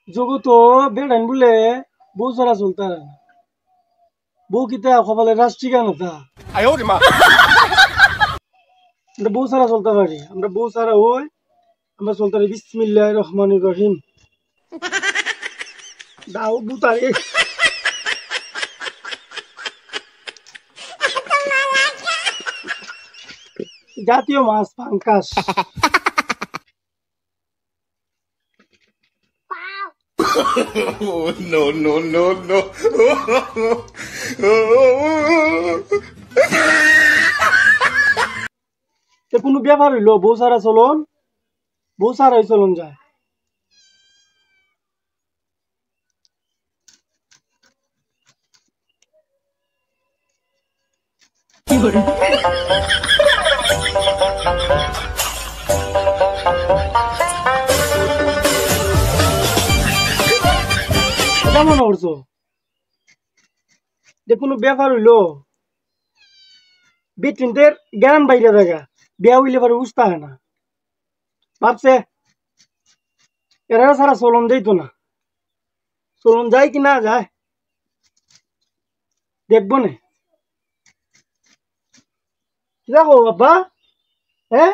জগৎ বেড়ান বলে বউ ছাড়া চলতে পারে না। বউ কিতা কপালে রাষ্ট্রিকা না আমরা বউ ছাড়া চলতে পারি। আমরা বউ ছাড়া ওই আমরা চলতে পারি বিসমিল্লাহির রহমানির রহিম। দাও বুতারে জাতীয় মাছ পাঙ্কাশ। Oh, no, no, no, no. কোনো ব্যাপার হইলো বউ ছাড়া চলন, বউ ছাড়াই চলন যায়। কেমন করছো? যে কোনো ব্যাপার হইলো বেটিনদের জ্ঞান বাইরে দেখা বিয়া হইলে পারে বুঝতে হয় না। ভাবছে এরা ছাড়া চলন যাইতো না, চলন যায় কি না যায় দেখবো না। দেখো বাবা, হ্যাঁ